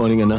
Morning ಅಣ್ಣ.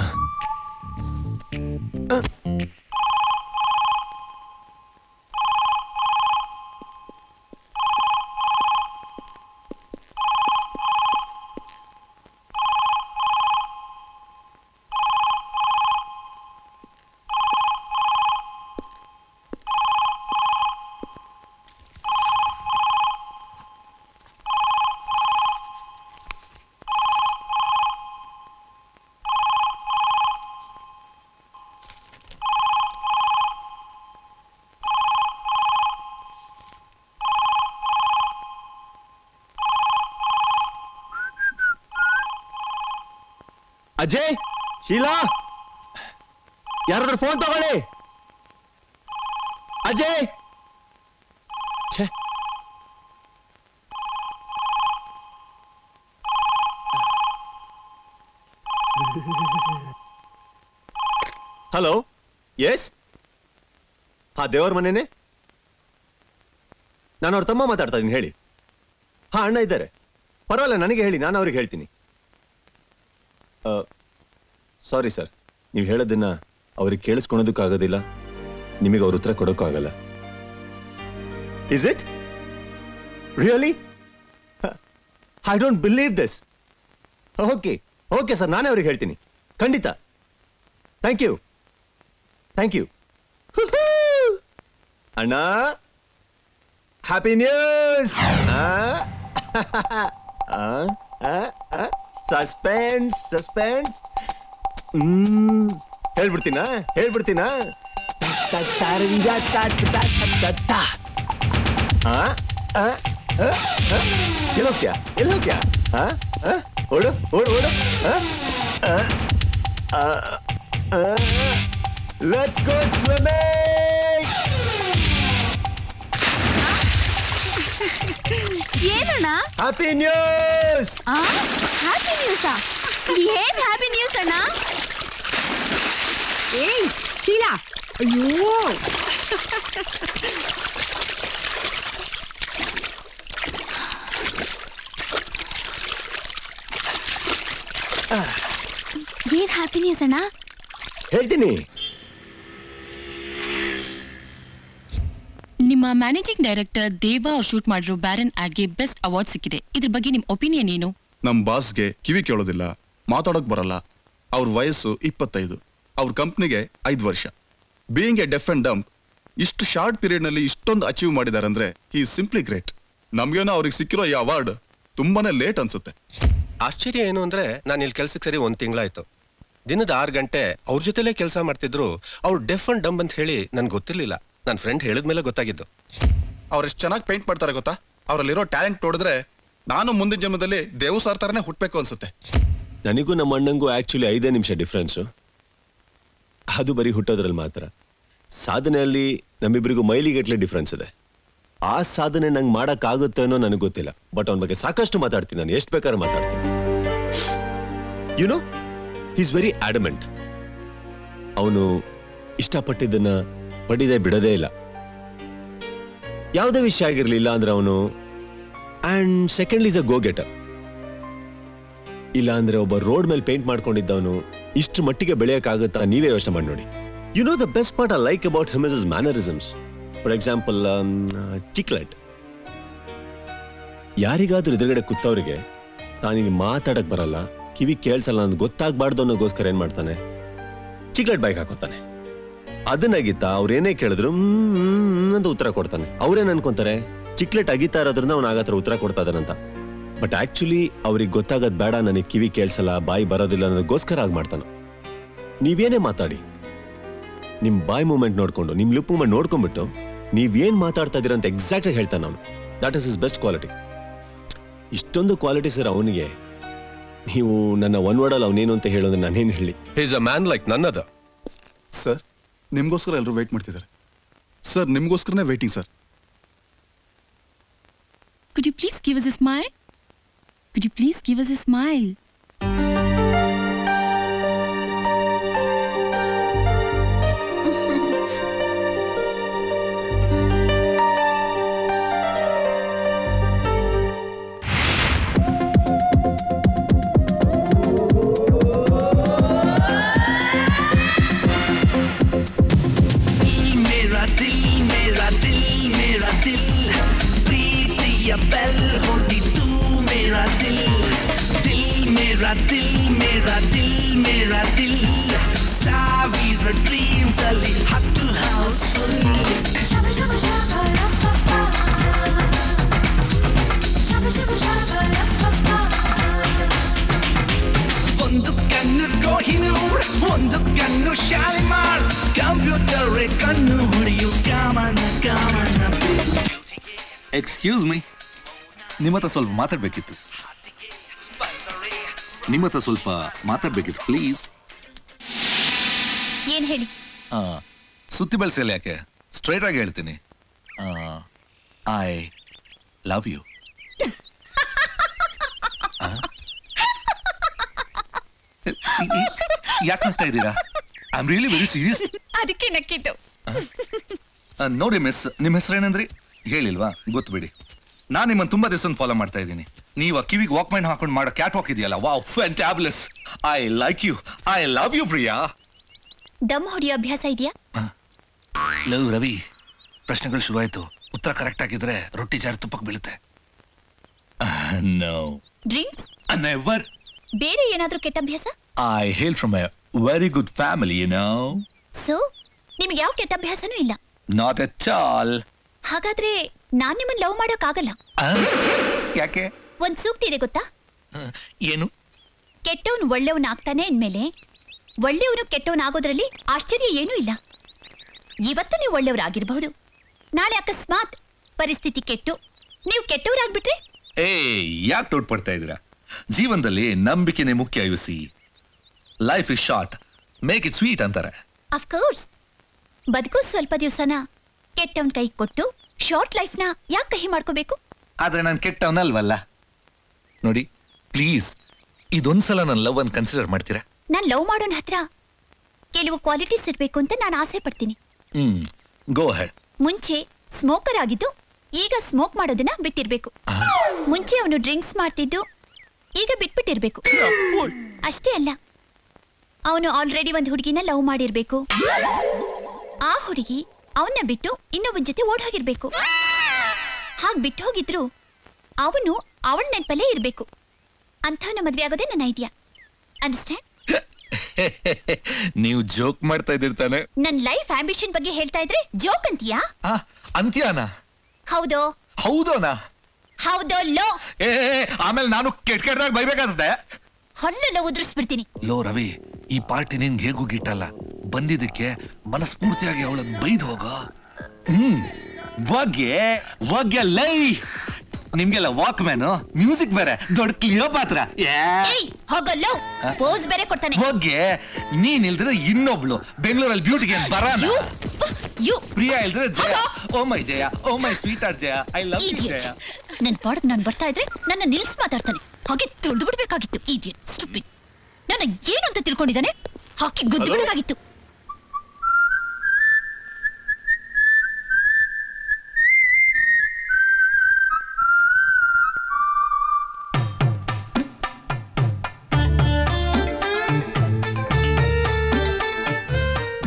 ಅಜಯ್, ಶೀಲಾ, ಯಾರಾದ್ರೂ phone ತಗೊಳ್ಳಿ. ಅಜಯ್. Hello, yes. ಹಾ, ದೇವರ ಮನೇನೆ. ನಾನು ಅವ್ರ ತಮ್ಮ ಮಾತಾಡ್ತಾ ಇದ್ದೀನಿ, ಹೇಳಿ. ಹಾ, ಅಣ್ಣ ಇದ್ದಾರೆ. ಪರವಾಗಿಲ್ಲ, ನನಗೆ ಹೇಳಿ, ನಾನು ಅವ್ರಿಗೆ ಹೇಳ್ತೀನಿ. ಸಾರಿ ಸರ್, ನೀವು ಹೇಳೋದನ್ನ ಅವ್ರಿಗೆ ಕೇಳಿಸ್ಕೊಳೋದಕ್ಕಾಗೋದಿಲ್ಲ, ನಿಮಗೆ ಅವ್ರ ಉತ್ತರ ಕೊಡೋಕ್ಕೂ ಆಗಲ್ಲ. Is it really? I don't believe this. Okay okay sir, ನಾನೇ ಅವ್ರಿಗೆ ಹೇಳ್ತೀನಿ, ಖಂಡಿತ. Thank you, thank you. ಅಣ್ಣ, ಹ್ಯಾಪಿ ನ್ಯೂಸ್. Suspense suspense. ಹೇಳ್ಬಿಡ್ತೀನಾ? ಎಲ್ಲೋಗ್ಯಾ? ಓಡು ಓಡು ಓಡು. Let's go swimming. ಏನಣ್ಣ? Happy news. ಹ್ಯಾಪಿ ನ್ಯೂಸಾ? ಏನ್ ಹ್ಯಾಪಿ ನ್ಯೂಸ್ ಅಣ್ಣ? ಏಯ್ ಶೀಲಾ, ಅಯ್ಯೋ ಏನ್ ಹ್ಯಾಪಿ ನ್ಯೂಸ್ ಅಣ್ಣ? ಹೇಳ್ತೀನಿ. ನಿಮ್ಮ ಮ್ಯಾನೇಜಿಂಗ್ ಡೈರೆಕ್ಟರ್ ದೇವಾ ಅವ್ರು ಶೂಟ್ ಮಾಡಿರೋ ಬ್ಯಾರನ್ ಆಡ್ಗೆ ಬೆಸ್ಟ್ ಅವಾರ್ಡ್ ಸಿಕ್ಕಿದೆ. ಇದ್ರ ಬಗ್ಗೆ ನಿಮ್ ಒಪಿನಿಯನ್ ಏನು? ನಮ್ ಬಾಸ್ಗೆ ಕಿವಿ ಕೇಳೋದಿಲ್ಲ, ಮಾತಾಡೋಕ್ ಬರಲ್ಲ. ಅವ್ರ ವಯಸ್ಸು 25, ಅವ್ರ ಕಂಪ್ನಿಗೆ 5 ವರ್ಷ. Being A deaf and dump, ಇಷ್ಟು ಶಾರ್ಟ್ ಪೀರಿಯಡ್ ನಲ್ಲಿ ಇಷ್ಟೊಂದು ಅಚೀವ್ ಮಾಡಿದಾರೆ ಅಂದ್ರೆ ಹಿ ಇಸ್ ಸಿಂಪ್ಲಿ ಗ್ರೇಟ್. ನಮ್ಗೇನೋ ಅವ್ರಿಗೆ ಸಿಕ್ಕಿರೋ ಈ ಅವಾರ್ಡ್ ತುಂಬಾನೇ ಲೇಟ್ ಅನ್ಸುತ್ತೆ. ಆಶ್ಚರ್ಯ ಏನು ಅಂದ್ರೆ, ನಾನು ಇಲ್ಲಿ ಕೆಲ್ಸಕ್ಕೆ ಸರಿ 1 ತಿಂಗಳಾಯ್ತು. ದಿನದ 6 ಗಂಟೆ ಅವ್ರ ಜೊತೆಲೇ ಕೆಲಸ ಮಾಡ್ತಿದ್ರು. ಅವ್ರು ಡೆಫ್ ಅಂಡ್ ಡಂಪ್ ಅಂತ ಹೇಳಿ ನನ್ಗೆ ಗೊತ್ತಿರ್ಲಿಲ್ಲ. ನನ್ನ ಫ್ರೆಂಡ್ ಹೇಳಿದ್ಮೇಲೆ ಗೊತ್ತಾಗಿದ್ದು. ಅವ್ರೆಷ್ಟು ಚೆನ್ನಾಗಿ ಪೇಂಟ್ ಮಾಡ್ತಾರೆ ಗೊತ್ತಾ? ಅವರಲ್ಲಿರೋ ಟ್ಯಾಲೆಂಟ್ ನೋಡಿದ್ರೆ ನಾನು ಮುಂದಿನ ಜನ್ಮದಲ್ಲಿ ದೇವ್ ಸಾರ್ ತರನೇ ಹುಟ್ಬೇಕು ಅನ್ಸುತ್ತೆ. ನನಗೂ ನಮ್ಮ ಅಣ್ಣಂಗೂ ಆಕ್ಚುಲಿ 5 ನಿಮಿಷ ಡಿಫ್ರೆನ್ಸು. ಅದು ಬರೀ ಹುಟ್ಟೋದ್ರಲ್ಲಿ ಮಾತ್ರ. ಸಾಧನೆಯಲ್ಲಿ ನಮ್ಮಿಬ್ಬರಿಗೂ ಮೈಲಿಗಟ್ಟಲೆ ಡಿಫ್ರೆನ್ಸ್ ಇದೆ. ಆ ಸಾಧನೆ ನಂಗೆ ಮಾಡೋಕ್ಕಾಗುತ್ತೆ ಅನ್ನೋ ನನಗೆ ಗೊತ್ತಿಲ್ಲ. ಬಟ್ ಅವನ ಬಗ್ಗೆ ಸಾಕಷ್ಟು ಮಾತಾಡ್ತೀನಿ, ನಾನು ಎಷ್ಟು ಬೇಕಾದ್ರೂ ಮಾತಾಡ್ತೀನಿ. You know, is very adamant. ಅವನು ಇಷ್ಟಪಟ್ಟಿದ್ದನ್ನ ಪಡಿದೆ ಬಿಡದೇ ಇಲ್ಲ. ಯಾವುದೇ ವಿಷಯ ಆಗಿರ್ಲಿಲ್ಲ ಅಂದ್ರೆ ಅವನು. And second is a go getter. ಇಲ್ಲ ಅಂದ್ರೆ ಒಬ್ಬ ರೋಡ್ ಮೇಲೆ ಪೇಂಟ್ ಮಾಡ್ಕೊಂಡಿದ್ದವನು ಇಷ್ಟು ಮಟ್ಟಿಗೆ ಬೆಳೆಯಕ್ಕಾಗುತ್ತಾ? ನೀವೇ ಯೋಚನೆ ಮಾಡಿ ನೋಡಿ. You know the best part I like about him is his mannerisms. For example, chiclet. ಯಾರಿಗಾದ್ರೂ ಎದುರುಗಡೆ ಕೂತವ್ರಿಗೆ ತಾನಿಗೆ ಮಾತಾಡಕ್ ಬರಲ್ಲ, ಕಿವಿ ಕೇಳ್ಸಲ್ಲ ಅಂತ ಗೊತ್ತಾಗ್ಬಾರ್ದು ಅನ್ನೋಗೋಸ್ಕರ ಏನ್ ಮಾಡ್ತಾನೆ? Chiclet bike ಹಾಕೋತಾನೆ. ಅದನ್ನಾಗಿತ್ತ ಅವ್ರೇನೇ ಕೇಳಿದ್ರು ಅಂತ ಉತ್ತರ ಕೊಡ್ತಾನೆ. ಅವ್ರೇನ್ ಅನ್ಕೊಂತಾರೆ, ಚಿಕ್ಲೆಟ್ ಅಗಿತಾ ಇರೋದ್ರಿಂದ ಅವ್ನ ಆಗತ್ರ ಉತ್ತರ ಕೊಡ್ತಾ ಇದ್ದಾನಂತ. ಬಟ್ ಆಕ್ಚುಲಿ ಅವ್ರಿಗೆ ಗೊತ್ತಾಗದ್ ಬೇಡ, ನನಗೆ ಕಿವಿ ಕೇಳ್ಸಲ್ಲ, ಬಾಯಿ ಬರೋದಿಲ್ಲ ಅನ್ನೋದಕ್ಕೋಸ್ಕರ ಆಗಿ ಮಾಡ್ತಾನೆ. ನೀವೇನೇ ಮಾತಾಡಿ, ನಿಮ್ ಬಾಯ್ ಮೂವ್ಮೆಂಟ್ ನೋಡ್ಕೊಂಡು, ನಿಮ್ ಲಿಪ್ ಮೂವ್ಮೆಂಟ್ ನೋಡ್ಕೊಂಡ್ಬಿಟ್ಟು ನೀವೇನ್ ಮಾತಾಡ್ತಾ ಇದೀರ ಅಂತ ಎಕ್ಸಾಕ್ಟ್ ಆಗಿ ಹೇಳ್ತಾನೆ ಅವನು. That is his best quality. ಇಷ್ಟೊಂದು ಕ್ವಾಲಿಟಿ ಸರ್ ಅವನಿಗೆ. ನೀವು ನನ್ನ ಒನ್ ವರ್ಡಲ್ಲಿ ಅವನೇನು ಅಂತ ಹೇಳೋದನ್ನ ನಾನೇನು ಹೇಳಿ? He is a man like none other. Sir, ನಿಮ್ಗೋಸ್ಕರ ಎಲ್ಲರೂ ವೇಟ್ ಮಾಡ್ತಿದ್ದಾರೆ ಸರ್. ನಿಮ್ಗೋಸ್ಕರನೇ waiting sir. Could you please give us a smile? Could you please give us a smile? मेरा दिल ಸಾವಿರ ಡ್ರೀಮ್ಸ್ ಅಲ್ಲಿ ಹತ್ತು ಹೌಸ್ ಒಂದು ಕಣ್ಣು ಕೊಹಿನೂರ್ ಒಂದು ಕಣ್ಣು ಶಾಲಿಮಾರ್ ಕಂಪ್ಯೂಟರ್ ಕಣ್ಣು ಹೊಡೆಯು ಕಾಮನ ಎಕ್ಸ್ಕ್ಯೂಸ್ ಮೀ, ನಿಮ್ಮ ಹತ್ರ ಸ್ವಲ್ಪ ಮಾತಾಡ್ಬೇಕಿತ್ತು. ಪ್ಲೀಸ್. ಏನ್ ಹೇಳಿ? ಸುತ್ತಿ ಬೆಳೆಸಲ್ಲ ಯಾಕೆ, ಸ್ಟ್ರೈಟ್ ಆಗಿ ಹೇಳ್ತೀನಿ. I love you. ಯಾಕೆ ಆಗ್ತಾ ಇದ್ದೀರಾ? I am really very serious. ಅದಕ್ಕೆ ನಕ್ಕಿದ್ದು. ನೋಡಿ ಮಿಸ್, ನಿಮ್ಮ ಹೆಸರೇನಂದ್ರಿ ಹೇಳಿಲ್ವಾ? ಗೊತ್ತು ಬಿಡಿ. ನಾನು ನಿಮ್ಮನ್ನು ತುಂಬಾ ದಿವಸ ಫಾಲೋ ಮಾಡ್ತಾ ಇದ್ದೀನಿ. ನೀವು ಕಿವಿಗೆ ವಾಕ್ಮೈನ್ ಹಾಕೊಂಡು ಮಾಡೋ ಕ್ಯಾಟ್ ವಾಕ್ ಇದೆಯಲ್ಲ, wow fantabulous. I like you, I love you Priya. ದಮ್ ಹೊಡಿಯೋ ಅಭ್ಯಾಸ ಇದೆಯಾ? ಲವ್ ರವಿ, ಪ್ರಶ್ನೆಗಳು ಶುರುವಾಯ್ತು. ಉತ್ತರ ಕರೆಕ್ಟ್ ಆಗಿದ್ರೆ ರೊಟ್ಟಿ ಜಾರಿ ತುಪ್ಪಕ್ಕೆ ಬೀಳುತ್ತೆ. No drinks? ನೆವರ್. ಬೇರೆ ಏನಾದ್ರೂ ಕೆಟ್ಟ ಅಭ್ಯಾಸ? I hail from a very good family, you know. So ನಿಮ್ಗೆ ಯಾವ ಕೆಟ್ಟ ಅಭ್ಯಾಸನೂ ಇಲ್ಲ? Not at all. ಹಾಗಾದ್ರೆ ನಾನ್ ನಿಮ್ಮನ್ನ ಲವ್ ಮಾಡೋಕ್ ಆಗಲ್ಲ. ಯಾಕೆ? ಒಂದ್ ಸೂಕ್ತಿ ಇದೆ ಗೊತ್ತಾ? ಏನು? ಕೆಟ್ಟವನು ಒಳ್ಳೆಯವನ್ ಆಗ್ತಾನೆ ಅಂದ್ಮೇಲೆ ಒಳ್ಳೆಯವನು ಕೆಟ್ಟವನ್ ಆಗೋದ್ರಲ್ಲಿ ಆಶ್ಚರ್ಯ ಏನೂ ಇಲ್ಲ. ಇವತ್ತು ನೀವು ಒಳ್ಳೆಯವರಾಗಿರ್ಬಹುದು, ನಾಳೆ ಅಕಸ್ಮಾತ್ ಪರಿಸ್ಥಿತಿ ಕೆಟ್ಟು ನೀವು ಕೆಟ್ಟವರಾಗ್ಬಿಟ್ರೆ? ಯಾಕೆ ಡೌಟ್ ಪಡ್ತಾ ಇದ್ದೀರಾ? ಜೀವನದಲ್ಲಿ ನಂಬಿಕೆನೇ ಮುಖ್ಯ. You see, life is short, make it sweet ಅಂತಾರೆ. ಅಫ್ಕೋರ್ಸ್, ಬದುಕೋ ಸ್ವಲ್ಪ ದಿವಸನ ಕೆಟ್ಟವನ್ ಕೈ ಕೊಟ್ಟು ಶಾರ್ಟ್ ಲೈಫ್ನ ಯಾಕೆ ಕಹಿ ಮಾಡ್ಕೋಬೇಕು? ಆದ್ರೆ ನಾನು ಕೆಟ್ಟವನಲ್ವಲ್ಲ. ನೋಡಿ ಪ್ಲೀಸ್, ಇದೊಂದ್ಸಲ ನನ್ನ ಲವ್ ಅನ್ನು ಕನ್ಸಿಡರ್ ಮಾಡ್ತೀರಾ? ನಾನ್ ಲವ್ ಮಾಡೋನ್ ಹತ್ರ ಕೆಲವು ಕ್ವಾಲಿಟೀಸ್ ಇರ್ಬೇಕು ಅಂತ ನಾನು ಆಸೆ ಪಡ್ತೀನಿ. ಗೋ ಹೆಡ್. ಮುಂಚೆ ಸ್ಮೋಕರ್ ಆಗಿದ್ದು ಈಗ ಸ್ಮೋಕ್ ಮಾಡೋದನ್ನ ಬಿಟ್ಟಿರ್ಬೇಕು. ಮುಂಚೆ ಅವನು ಡ್ರಿಂಕ್ಸ್ ಮಾಡ್ತಿದ್ದು ಈಗ ಬಿಟ್ಬಿಟ್ಟಿರ್ಬೇಕು. ಅಷ್ಟೇ ಅಲ್ಲ, ಅವನು ಆಲ್ರೆಡಿ ಒಂದು ಹುಡುಗಿನ ಲವ್ ಮಾಡಿರ್ಬೇಕು. ಆ ಹುಡುಗಿ ಅವನ್ನ ಬಿಟ್ಟು ಇನ್ನೊಬ್ಬನ ಜೊತೆ ಓಡ್ ಹೋಗಿರ್ಬೇಕು. ಹಾಗ್ ಬಿಟ್ಟು ಹೋಗಿದ್ರು ಅವನು ಅವಳ ನೆನಪಲ್ಲೇ ಇರ್ಬೇಕು. ಅಂಥವನ್ನ ಮದ್ವೆ ಆಗೋದೇ ನನ್ನ ಐಡಿಯಾ. ಅಂಡರ್ಸ್ಟ್ಯಾಂಡ್? ನೀವು ಜೋಕ್ ಮಾಡ್ತಾ ಇದ್ದಿರ್ತಾನೆ. ನನ್ ಲೈಫ್ ಆಂಬಿಷನ್ ಬಗ್ಗೆ ಹೇಳ್ತಾ ಇದ್ರೆ ಜೋಕ್ ಅಂತೀಯಾ? ಅಂತ್ಯಾನಾ? ಹೌದೋ? ಹೌದೋನಾ? ಹೌದೋ ಲೋ? ಆಮೇಲೆ ನಾನು ಕೆಟ್ಟದಾಗ ಬೈಬೇಕಾಗ್ತದೆ. ಹೊಲ್ಲೆಲ್ಲ ಉದುರಿಸ್ಬಿಡ್ತೀನಿ. ಲೋ ರವಿ, ಈ ಪಾರ್ಟಿ ನಿನ್ಗೆ ಹೇಗೂ ಗಿಟ್ಟಲ್ಲ. ಬಂದಿದ್ದಕ್ಕೆ ಮನಸ್ಫೂರ್ತಿಯಾಗಿ ಅವಳನ್ನು ಬೈದು ಹೋಗೋ. ವಗ್ಗೆ ಲೈ. ನಿಮ್ಗೆಲ್ಲ ವಾಕ್ ಮ್ಯಾನು, ಮ್ಯೂಸಿಕ್ ಬೇರೆ, ದೊಡ್ಡ ಕ್ಲಿಯೋ ಪಾತ್ರ. ಹೋಗಲ್ಲೋ, ಪೋಸ್ ಬೇರೆ ಕೊಡ್ತಾನೆ. ಹೋಗ್ಗೆ ನೀನ್ ಇಲ್ದ್ರೆ ಇನ್ನೊಬ್ಳು ಬೆಂಗಳೂರಲ್ಲಿ ಬ್ಯೂಟಿಗೆ ಬರಾನ. ಪ್ರಿಯಾ ಇಲ್ದ್ರೆ Jaya. Oh my Jaya, oh my sweetheart Jaya, I love you Jaya. ನನ್ ಪಾಡಕ್ ನಾನು ಬರ್ತಾ ಇದ್ರೆ ನನ್ನ ನಿಲ್ಸ್ ಮಾತಾಡ್ತಾನೆ. ಹಾಗೆ ತುಳಿದು ಬಿಡ್ಬೇಕಾಗಿತ್ತು. Idiot, stupid. ನನ್ನ ಏನು ಅಂತ ತಿಳ್ಕೊಂಡಿದ್ದಾನೆ? ಹಾಕಿ ಗುದ್ದು ಬಿಡಬೇಕಾಗಿತ್ತು.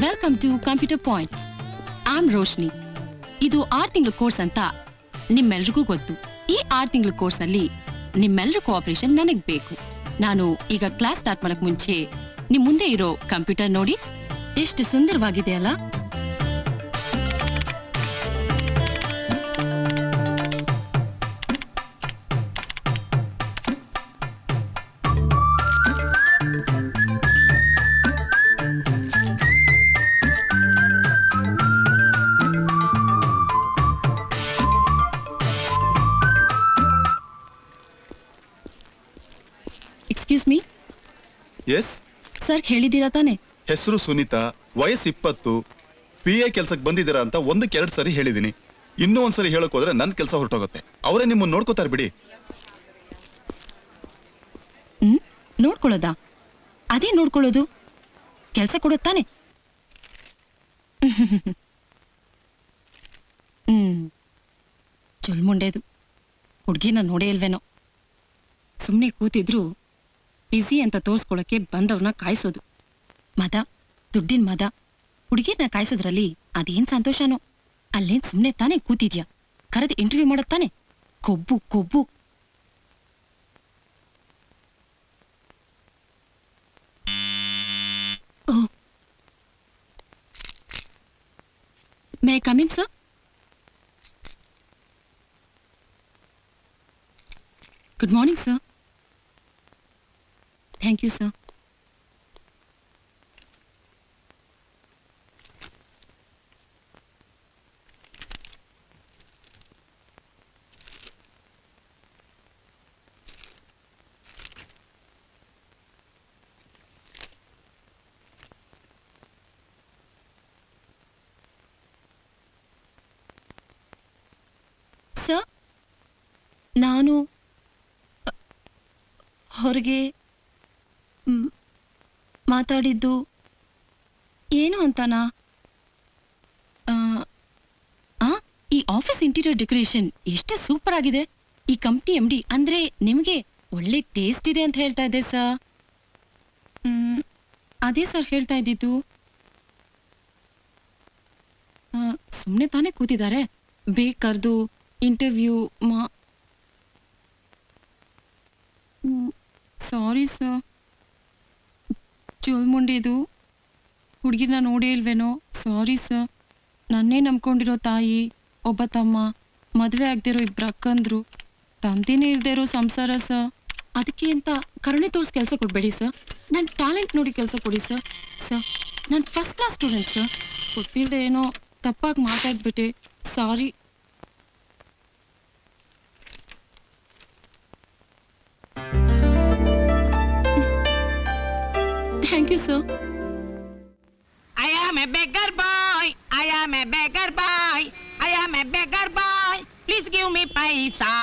Welcome to computer point. I'm Roshni. ಇದು 6 ತಿಂಗಳ ಕೋರ್ಸ್ ಅಂತ ನಿಮ್ಮೆಲ್ರಿಗೂ ಗೊತ್ತು. ಈ 6 ತಿಂಗಳ ಕೋರ್ಸ್ ನಲ್ಲಿ ನಿಮ್ಮೆಲ್ಲರ ಕೋಆಪರೇಷನ್ ನನಗ್ ಬೇಕು. ನಾನು ಈಗ ಕ್ಲಾಸ್ ಸ್ಟಾರ್ಟ್ ಮಾಡಕ್ ಮುಂಚೆ ನಿಮ್ ಮುಂದೆ ಇರೋ ಕಂಪ್ಯೂಟರ್ ನೋಡಿ. ಎಷ್ಟು ಸುಂದರವಾಗಿದೆ ಅಲ್ಲ? Excuse me. ಎಸ್ ಸರ್, ಹೇಳಿದ್ದೀರಾ ತಾನೆ? ಹೆಸರು ಸುನೀತಾ, ವಯಸ್ಸು 20, PA ಕೆಲ್ಸಕ್ಕೆ ಬಂದಿದ್ದೀರಾ ಅಂತ 1-2 ಸರಿ ಹೇಳಿದೀನಿ. ಇನ್ನೂ ಒಂದ್ಸರಿ ಹೇಳಕ್ ಹೋದ್ರೆ ನನ್ ಕೆಲಸ ಹೊರಟೋಗುತ್ತೆ. ಅವರೇ ನಿಮ್ಮನ್ನ ನೋಡ್ಕೋತಾರೆ ಬಿಡಿ. ನೋಡ್ಕೊಳ್ಳೋದಾ? ಅದೇ ನೋಡ್ಕೊಳ್ಳೋದು. ಕೆಲಸ ಕೊಡುತ್ತಾನೆ. ಚುಲ್ಮುಂಡೇದು. ಹುಡ್ಗಿನ ನೋಡೇ ಇಲ್ವೇನೋ. ಸುಮ್ನೆ ಕೂತಿದ್ರು ಬಿಸಿ ಅಂತ ತೋರ್ಸ್ಕೊಳಕ್ಕೆ ಬಂದವ್ರನ್ನ ಕಾಯಿಸೋದು. ಮದ, ದುಡ್ಡಿನ ಮದ. ಹುಡುಗಿರ್ನ ಕಾಯಿಸೋದ್ರಲ್ಲಿ ಅದೇನ್ ಸಂತೋಷನೋ. ಅಲ್ಲೇನ್ ಸುಮ್ನೆ ತಾನೇ ಕೂತಿದ್ಯಾ? ಕರೆದು ಇಂಟರ್ವ್ಯೂ ಮಾಡತ್ತಾನೆ. ಕೊಬ್ಬು ಕೊಬ್ಬು. May come in sir? Good morning sir. Thank you sir. Sir, ನಾನು ಹೊರಗೆ ಮಾತಾಡಿದ್ದು ಏನು ಅಂತನಾ? ಈ ಆಫೀಸ್ ಇಂಟೀರಿಯರ್ ಡೆಕೋರೇಷನ್ ಎಷ್ಟು ಸೂಪರ್ ಆಗಿದೆ. ಈ ಕಂಪ್ನಿ MD ಅಂದ್ರೆ ನಿಮಗೆ ಒಳ್ಳೆ ಟೇಸ್ಟ್ ಇದೆ ಅಂತ ಹೇಳ್ತಾ ಇದ್ದೆ ಸರ್. ಅದೇ ಸರ್ ಹೇಳ್ತಾ ಇದ್ದಿದ್ದು. ಸುಮ್ಮನೆ ತಾನೇ ಕೂತಿದ್ದಾರೆ, ಬೇಕರ್ದು ಇಂಟರ್ವ್ಯೂ ಸಾರಿ ಸರ್. ಚೋಲ್ಮುಂಡಿದು ಹುಡುಗಿನ ನೋಡೇ ಇಲ್ವೇನೋ? Sorry sir. ನನ್ನೇ ನಂಬ್ಕೊಂಡಿರೋ ತಾಯಿ, ಒಬ್ಬ ತಮ್ಮ, ಮದುವೆ ಆಗದಿರೋ ಇಬ್ಬರು ಅಕ್ಕಂದ್ರು, ತಂದೆನೇ ಇಲ್ದೇ ಇರೋ ಸಂಸಾರ ಸರ್. ಅದಕ್ಕೆ ಅಂತ ಕರುಣೆ ತೋರಿಸಿ ಕೆಲಸ ಕೊಡಬೇಡಿ ಸರ್. ನನ್ನ ಟ್ಯಾಲೆಂಟ್ ನೋಡಿ ಕೆಲಸ ಕೊಡಿ ಸರ್. ಸರ್, ನಾನು ಫಸ್ಟ್ ಕ್ಲಾಸ್ ಸ್ಟೂಡೆಂಟ್ ಸರ್. ಗೊತ್ತಿಲ್ಲದೆ ಏನೋ ತಪ್ಪಾಗಿ ಮಾತಾಡ್ಬಿಟ್ಟೆ, ಸಾರಿ. Thank you, sir. I am a beggar boy. I am a beggar boy. I am a beggar boy. Please give me paisa.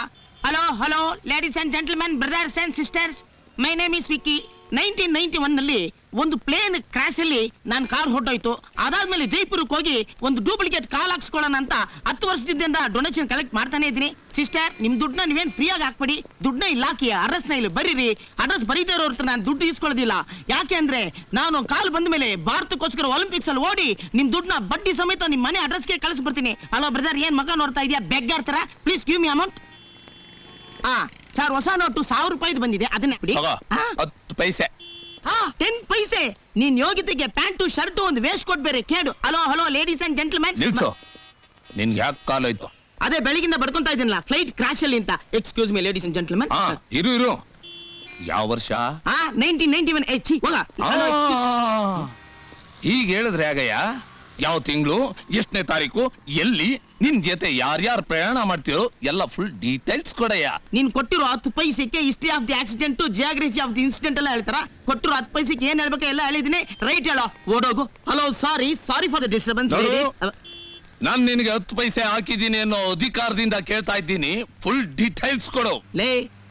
Hello, ladies and gentlemen, brothers and sisters. My name is Vicky. 1991 ನಲ್ಲಿ ಒಂದು plane crash ಅಲ್ಲಿ ನಾನು car ಹೊರಟೋಯ್ತು. ಅದಾದ್ಮೇಲೆ ಜೈಪುರಕ್ಕೆ ಹೋಗಿ ಒಂದು duplicate ಕಾಲ್ ಹಾಕ್ಸ್ಕೊಳ್ಳೋಣ ಅಂತ 10 ವರ್ಷದಿಂದ ಡೊನೇಷನ್ ಕಲೆಕ್ಟ್ ಮಾಡ್ತಾನೆ ಇದ್ದೀನಿ. ಸಿಸ್ಟರ್, ನಿಮ್ ದುಡ್ಡನ್ನ ನೀವೇನ್ ಫ್ರೀ ಆಗಿ ಹಾಕ್ಬೇಡಿ. ದುಡ್ಡನ್ನ ಇಲ್ಲಿ ಹಾಕಿ ಅಡ್ರೆಸ್ನ ಇಲ್ಲಿ ಬರೀರಿ. ಅಡ್ರೆಸ್ ಬರೀತಾ ಇರೋರ ಹತ್ರ ನಾನು ದುಡ್ಡು ಇಸ್ಕೊಳ್ಳೋದಿಲ್ಲ. ಯಾಕೆ ಅಂದ್ರೆ ನಾನು ಕಾಲ್ ಬಂದ ಮೇಲೆ ಭಾರತಕ್ಕೋಸ್ಕರ ಒಲಿಂಪಿಕ್ಸ್ ಅಲ್ಲಿ ಓಡಿ ನಿಮ್ ದುಡ್ಡನ್ನ ಬಡ್ಡಿ ಸಮೇತ ನಿಮ್ ಮನೆ ಅಡ್ರೆಸ್ಗೆ ಕಳಿಸ್ಬಿಡ್ತೀನಿ. ಹಲೋ ಬ್ರದರ್, ಏನ್ ಮಗ ನೋಡ್ತಾ ಇದೆಯಾ? ಬೆಗ್ಗಾರ್ ತರ. Please give me amount. Sir, ಹೊಸ ನೋಟು 1000 ರೂಪಾಯಿದು ಬಂದಿದೆ, ಅದನ್ನ ಬಿಡಿ. 10 ಪೈಸೆ. 10 ಪೈಸೆ. ನೀನ್ ಯೋಗ್ಯತೆಗೆ ಪ್ಯಾಂಟು ಶರ್ಟು ಒಂದು ವೇಸ್ಟ್ ಕೊಟ್ ಬೇರೆ ಕೇಳು. Hello ladies and gentlemen. ನಿಲ್ಸು. ನಿನ್ಗೆ ಯಾಕೆ ಕಾಲ್ ಆಯ್ತು? ಅದೇ ಬೆಳಗಿಂದ ಬಡ್ಕೊಂತಾ ಇದೀನಲ್ಲ, ಫ್ಲೈಟ್ ಕ್ರಾಶ್ ಅಲ್ಲಿ ಅಂತ. Excuse me ladies and gentlemen. ಇರು. ಯಾವ ವರ್ಷ? 1991. ಹೋಗ. ಈಗ ಹೇಳಿದ್ರೆ ಆಗಯ್ಯ, ಯಾವ ತಿಂಗಳು, ಎಷ್ಟನೇ ತಾರೀಕು, ಎಲ್ಲಿ, ನಿನ್ ಜೊತೆ ಯಾರ್ಯಾರು ಪ್ರಯಾಣ ಮಾಡ್ತೀರೋ ಎಲ್ಲ ಫುಲ್ ಡೀಟೇಲ್ಸ್ ಕೊಡಯ್ಯ. ನೀನ್ ಕೊಟ್ಟಿರೋ 10 ಪೈಸೆಗೆ history of the accident, geography of the incident ಎಲ್ಲ ಹೇಳ್ತಾರ. ಕೊಟ್ಟಿರೋ 10 ಪೈಸೆಗೆ ಏನ್ ಹೇಳ್ಬೇಕು ಎಲ್ಲ ಹೇಳಿದೀನಿ. ರೈಟ್ ಹೇಳೋ, ಓಡೋಗು. Hello, sorry for the disturbance. ನಾನ್ ನಿನಗೆ 10 ಪೈಸೆ ಹಾಕಿದ್ದೀನಿ ಅನ್ನೋ ಅಧಿಕಾರದಿಂದ ಕೇಳ್ತಾ ಇದ್ದೀನಿ. ಫುಲ್ ಡೀಟೇಲ್ಸ್ ಕೊಡು. ಲೇ,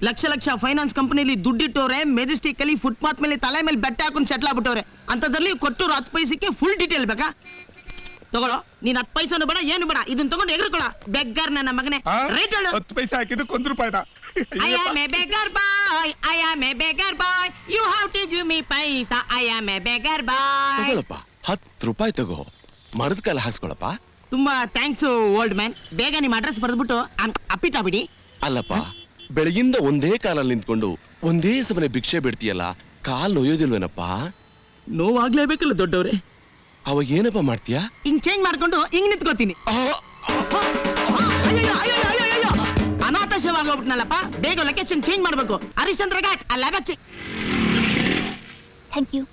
ಲಕ್ಷ ಫೈನಾನ್ಸ್ ಕಂಪನಿಲಿ ದುಡ್ಡಿಟ್ಟವ್ರೆ, ಮೆಜೆಸ್ಟಿಕ್ ಅಲ್ಲಿ ಫುಟ್ಪಾತ್ ಮೇಲೆ ತಲೆ ಮೇಲೆ ಬೆಟ್ಟ ಹಾಕೊಂಡು ಸೆಟ್ಲ್ ಆಗ್ಬಿಟ್ಟವ್ರೆ. ಅಂತದ್ರಲ್ಲಿ ಕೊಟ್ಟಿರೋ 10 ಪೈಸೆಗೆ ಫುಲ್ ಡೀಟೇಲ್ ಬೇಕಾ? ತಗೊಳ್ಳೋ, ನೀನ್ 10 ಪೈಸೆನು ಬೇಡ, ಏನು ಬೇಡ, ಇದನ್ನ ತಗೊಂಡು ಎಗರ್ಕೊಳ. ಬೆಗ್ಗರ್ ನನ್ನ ಮಗನೇ. ರೈಟ್ ಹೇಳು. 10 ಪೈಸೆ ಹಾಕಿದ್ದಕ್ಕೆ 1 ರೂಪಾಯಿನ. I am a beggar boy. I am a beggar boy. You have to give me paisa. I am a beggar boy. ತಗೊಳಪ್ಪ, 10 ರೂಪಾಯಿ ತಗೋ, ಮರದ ಕಾಲ ಹಾಕ್ಸ್ಕೊಳಪ್ಪ. ತುಂಬಾ ಥ್ಯಾಂಕ್ಸ್ ಓಲ್ಡ್ ಮ್ಯಾನ್. ಬೇಗ ನಿಮ್ ಅಡ್ರೆಸ್ ಬರೆದ್ಬಿಟ್ಟು ಅಪ್ಪಿಟ ಬಿಡಿ. ಅಲ್ಲಪ್ಪ, ಬೆಳಗಿಂದ ಒಂದೇ ಕಾಲಲ್ಲಿ ನಿಂತ್ಕೊಂಡು ಒಂದೇ ಸಮನೆ ಭಿಕ್ಷೆ ಬಿಡ್ತೀಯಲ್ಲ, ಕಾಲ್ ನೋಯೋದಿಲ್ವೇನಪ್ಪ? ನೋವಾಗ್ಲೇಬೇಕಲ್ಲ ದೊಡ್ಡವ್ರೆ. ಅವಾಗ ಏನಪ್ಪ ಮಾಡ್ತೀಯಾ? ಹಿಂಗ್ ಚೇಂಜ್ ಮಾಡ್ಕೊಂಡು ಹಿಂಗ್ ನಿಂತ್ಕೋತೀನಿ. ಅನಾಥ ಸೇವೆ ಆಗೋಗ್ಬಿಟ್ನಲ್ಲಪ್ಪ. ಬೇಗ ಲೊಕೇಶನ್ ಚೇಂಜ್ ಮಾಡ್ಬೇಕು. ಹರಿಶ್ಚಂದ್ರ ಘಾಟ್ ಅಲ್ಲ. Thank you.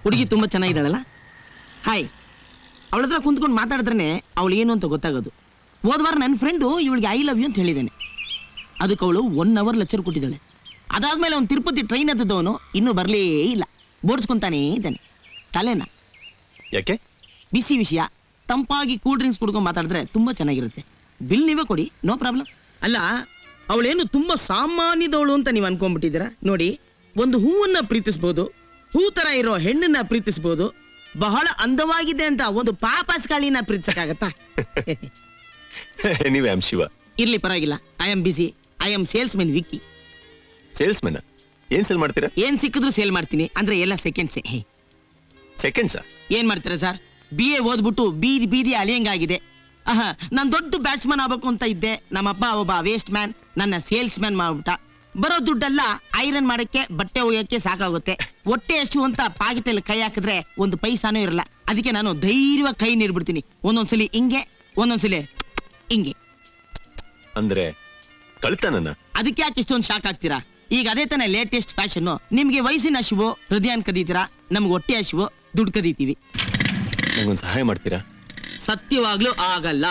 ಹುಡುಗಿ ತುಂಬಾ ಚೆನ್ನಾಗಿದ್ದಾಳಲ್ಲ. ಹಾಯ್. ಅವಳ ಹತ್ರ ಕುಂತ್ಕೊಂಡು ಮಾತಾಡಿದ್ರೆ ಅವಳು ಏನು ಅಂತ ಗೊತ್ತಾಗೋದು. ಹೋದ್ವಾರ ನನ್ನ ಫ್ರೆಂಡು ಇವಳಿಗೆ ಐ ಲವ್ ಯು ಅಂತ ಹೇಳಿದ್ದಾನೆ. ಅದಕ್ಕೆ ಅವಳು 1 ಅವರ್ ಲೆಕ್ಚರ್ ಕೊಟ್ಟಿದ್ದಾಳೆ. ಅದಾದ್ಮೇಲೆ ಅವ್ನು ತಿರುಪತಿ ಟ್ರೈನ್ ಹತ್ತದವನು ಇನ್ನೂ ಬರಲೇ ಇಲ್ಲ. ಬೋಡ್ಸ್ಕೊಂತಾನೇ ಇದ್ದಾನೆ. ತಲೆನ ಯಾಕೆ? ಬಿಸಿ ವಿಷಯ, ತಂಪಾಗಿ ಕೂಲ್ ಡ್ರಿಂಕ್ಸ್ ಕುಡ್ಕೊಂಡು ಮಾತಾಡಿದ್ರೆ ತುಂಬಾ ಚೆನ್ನಾಗಿರುತ್ತೆ. ಬಿಲ್ ನೀವೇ ಕೊಡಿ, ನೋ ಪ್ರಾಬ್ಲಮ್. ಅಲ್ಲ, ಅವಳೇನು ತುಂಬಾ ಸಾಮಾನ್ಯದವಳು ಅಂತ ನೀವು ಅನ್ಕೊಂಡ್ಬಿಟ್ಟಿದ್ದೀರಾ. ನೋಡಿ, ಒಂದು ಹೂವನ್ನ ಪ್ರೀತಿಸ್ಬೋದು, ಹೂ ತರ ಇರೋ ಹೆಣ್ಣನ್ನ ಪ್ರೀತಿಸ್ಬೋದು. ಬಹಳ ಅಂದವಾಗಿದೆ ಅಂತ ಒಂದು ಪಾಪಸ್ ಕಾಳಿನ ಪ್ರೀತಿಸಕ್ಕಾಗತ್ತಾ? ನೀವೇ ಆಮ್ ಶಿವ. ಇರ್ಲಿ, ಪರವಾಗಿಲ್ಲ. I am busy. I am salesmen Vicky. Salesmen? ಏನ್ ಸೇಲ್ ಮಾಡ್ತೀರಾ? ಏನ್ ಸಿಕ್ಕಿದ್ರು ಸೇಲ್ ಮಾಡ್ತೀನಿ. ಅಂದ್ರೆ ಎಲ್ಲ ಸೆಕೆಂಡ್ಸೇ. ಸೆಕೆಂಡ್ಸಾ? ಏನ್ ಮಾಡ್ತೀರಾ ಸರ್? BA ಓದ್ಬಿಟ್ಟು ಬೀದಿ ಬೀದಿ ಅಲಿಯಂಗಾಗಿದೆ. ನಾನು ದೊಡ್ಡ ಬ್ಯಾಟ್ಸ್ಮನ್ ಆಗ್ಬೇಕು ಅಂತ ಇದ್ದೆ. ನಮ್ಮಪ್ಪ ಒಬ್ಬ ವೇಸ್ಟ್ ಮ್ಯಾನ್ ನನ್ನ ಸೇಲ್ಸ್ ಮ್ಯಾನ್ ಮಾಡ್ಬಿಟ್ಟ. ಬರೋ ದುಡ್ಡೆಲ್ಲ ಐರನ್ ಮಾಡಕ್ಕೆ, ಬಟ್ಟೆ ಒಯ್ಯಕ್ಕೆ ಸಾಕಾಗುತ್ತೆ. ಹೊಟ್ಟೆ ಎಷ್ಟು ಅಂತ ಪಾಕೆಟಲ್ಲಿ ಕೈ ಹಾಕಿದ್ರೆ ಒಂದು ಪೈಸಾನೂ ಇರಲ್ಲ. ಅದಕ್ಕೆ ನಾನು ಧೈರ್ಯವಾಗಿ ಕೈ ನೀಡ್ಬಿಡ್ತೀನಿ. ಒಂದೊಂದ್ಸಲಿ ಹಿಂಗೆ, ಒಂದೊಂದ್ಸಲಿ ಹಿಂಗೆ. ಅಂದ್ರೆ ಕಳ್ತನನ? ಅದಕ್ಕೆ ಯಾಕೆ ಇಷ್ಟೊಂದು ಶಾಕ್ ಆಗ್ತೀರಾ? ಈಗ ಅದೇ ತಾನೇ ಲೇಟೆಸ್ಟ್ ಫ್ಯಾಷನ್. ನಿಮ್ಗೆ ವಯಸ್ಸಿನ ಹಸಿವು, ಹೃದಯನ್ ಕದೀತೀರಾ, ನಮ್ಗೆ ಹೊಟ್ಟೆ ಹಸಿವು, ದುಡ್ಡು ಕದೀತೀವಿ. ನಂಗೊಂದು ಸಹಾಯ ಮಾಡ್ತೀರಾ? ಸತ್ಯವಾಗ್ಲೂ ಆಗಲ್ಲ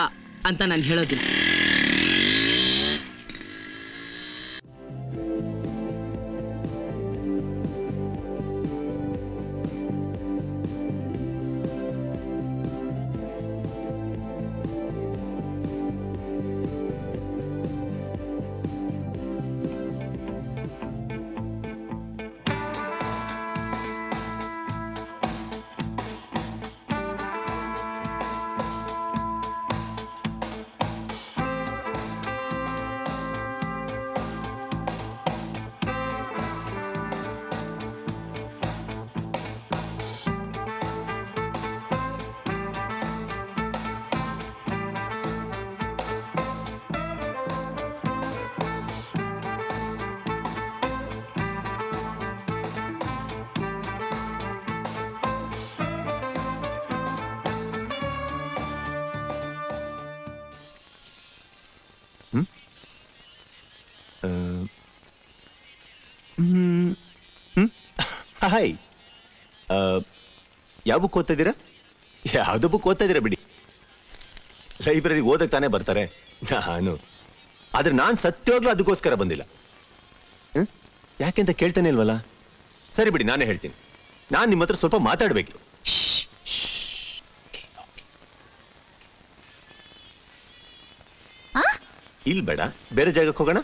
ಅಂತ ನಾನು ಹೇಳೋದಿಲ್ಲ. ಹಾಯ್, ಯಾವ ಬುಕ್ ಓದ್ತಾ ಇದ್ದೀರಾ? ಯಾವ್ದು ಬುಕ್ ಓದ್ತಾ ಇದ್ದೀರಾ ಬಿಡಿ. ಲೈಬ್ರರಿಗೆ ಓದಕ್ ತಾನೇ ಬರ್ತಾರೆ. ಆದ್ರೆ ನಾನು ಸತ್ಯವಾಗ್ಲೂ ಅದಕ್ಕೋಸ್ಕರ ಬಂದಿಲ್ಲ. ಯಾಕೆಂತ ಕೇಳ್ತಾನೆ ಇಲ್ವಲ್ಲ? ಸರಿ ಬಿಡಿ, ನಾನೇ ಹೇಳ್ತೀನಿ. ನಾನು ನಿಮ್ಮ ಹತ್ರ ಸ್ವಲ್ಪ ಮಾತಾಡ್ಬೇಕು. ಇಲ್ಲಿ ಬೇಡ, ಬೇರೆ ಜಾಗಕ್ಕೆ ಹೋಗೋಣ.